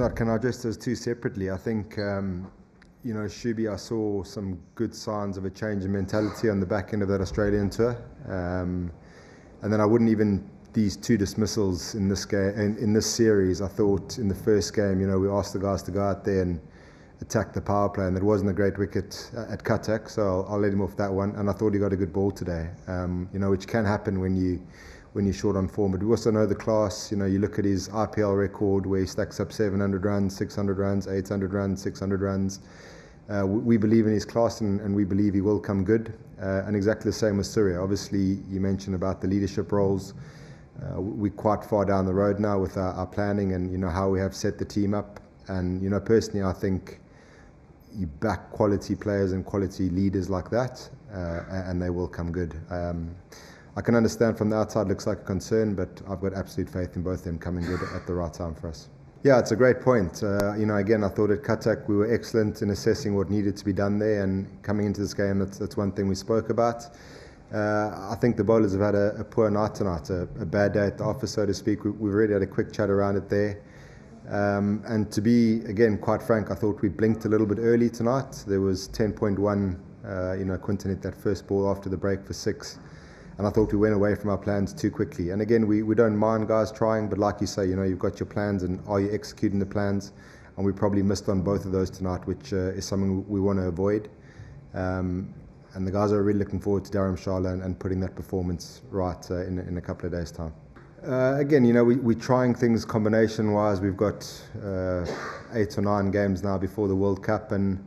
Doeschate, can I address those two separately? I think, Shubi, I saw some good signs of a change in mentality on the back end of that Australian tour. And then I wouldn't even, these two dismissals in this game, in this series, I thought in the first game, we asked the guys to go out there and attack the power play, and that wasn't a great wicket at Katak, so I'll let him off that one. And I thought he got a good ball today, which can happen when you're short on form. But we also know the class. You look at his IPL record where he stacks up 700 runs, 600 runs, 800 runs, 600 runs. We believe in his class, and we believe he will come good. And exactly the same with Surya. Obviously, you mentioned about the leadership roles. We're quite far down the road now with our planning and how we have set the team up. And personally, I think you back quality players and quality leaders like that, and they will come good. I can understand from the outside looks like a concern, but I've got absolute faith in both of them coming good at the right time for us. Yeah, it's a great point. Again, I thought at Katak we were excellent in assessing what needed to be done there, and coming into this game, that's one thing we spoke about. I think the bowlers have had a poor night tonight, a bad day at the office, so to speak. We've already had a quick chat around it there. And to be, again, quite frank, I thought we blinked a little bit early tonight. There was 10.1, Quinton hit that first ball after the break for 6. And I thought we went away from our plans too quickly. And again, we don't mind guys trying, but like you say, you've got your plans, and are you executing the plans? And we probably missed on both of those tonight, which is something we want to avoid. And the guys are really looking forward to Dharamshala and putting that performance right in a couple of days' time. Again, we're trying things combination-wise. We've got 8 or 9 games now before the World Cup, and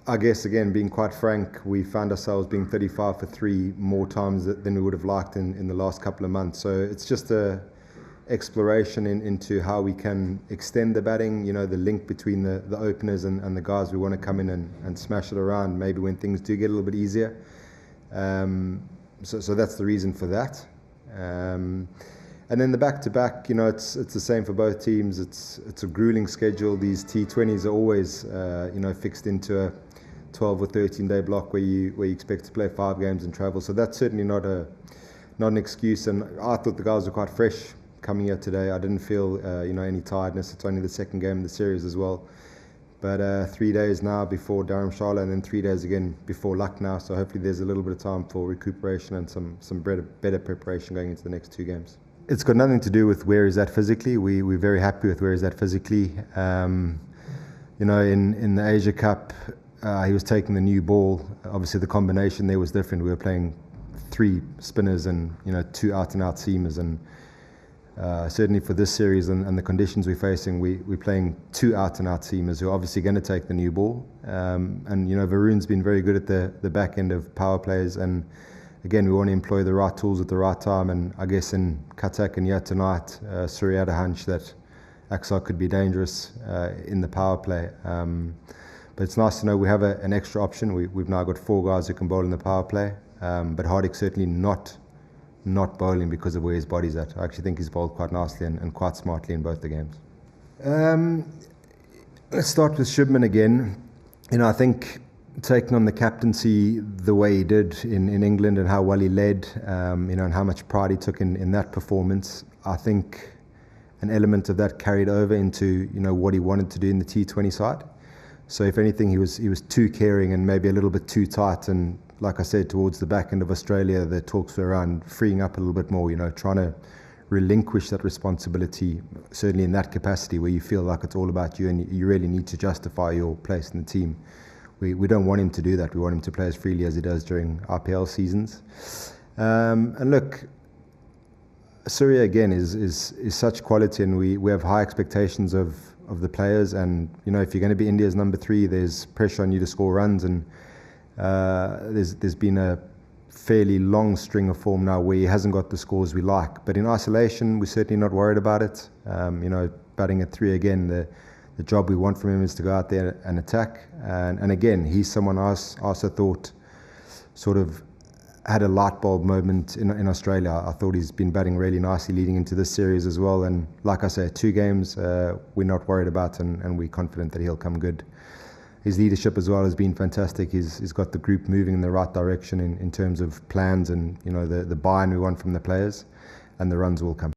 I guess, again, being quite frank, we found ourselves being 35 for 3 more times than we would have liked in the last couple of months. So it's just a exploration into how we can extend the batting, the link between the openers and the guys we want to come in and smash it around, maybe when things do get a little bit easier. So that's the reason for that. And then the back-to-back, it's the same for both teams. It's a grueling schedule. These T20s are always, fixed into a 12 or 13-day block where you expect to play 5 games and travel. So that's certainly not an excuse. And I thought the guys were quite fresh coming here today. I didn't feel, any tiredness. It's only the second game of the series as well. But 3 days now before Dharamshala, and then 3 days again before Lucknow. So hopefully there's a little bit of time for recuperation and some better preparation going into the next 2 games. It's got nothing to do with where he's at physically. We're very happy with where he's at physically. In the Asia Cup, he was taking the new ball. Obviously the combination there was different. We were playing 3 spinners and 2 out-and-out seamers, and certainly for this series and the conditions we're facing, we're playing 2 out-and-out seamers who are obviously going to take the new ball. And Varun's been very good at the back end of power plays, and again, we want to employ the right tools at the right time. And I guess in Katak and here tonight, Surya had a hunch that Axar could be dangerous in the power play. But it's nice to know we have an extra option. We've now got 4 guys who can bowl in the power play. But Hardik certainly not bowling because of where his body's at. I actually think he's bowled quite nicely and quite smartly in both the games. Let's start with Shubman again. I think taking on the captaincy the way he did in England and how well he led, and how much pride he took in that performance, I think an element of that carried over into what he wanted to do in the T20 side. So if anything, he was too caring and maybe a little bit too tight. And like I said, towards the back end of Australia, the talks were around freeing up a little bit more, trying to relinquish that responsibility, certainly in that capacity where you feel like it's all about you and you really need to justify your place in the team. We don't want him to do that. We want him to play as freely as he does during IPL seasons. And look, Surya again is such quality, and we have high expectations of the players. And if you're going to be India's number 3, there's pressure on you to score runs. And there's been a fairly long string of form now where he hasn't got the scores we like. But in isolation, we're certainly not worried about it. Batting at 3 again, the job we want from him is to go out there and attack. And again, he's someone I also thought sort of had a light bulb moment in Australia. I thought he's been batting really nicely leading into this series as well. And like I say, 2 games we're not worried about, and we're confident that he'll come good. His leadership as well has been fantastic. He's got the group moving in the right direction in terms of plans and the buy-in we want from the players, and the runs will come.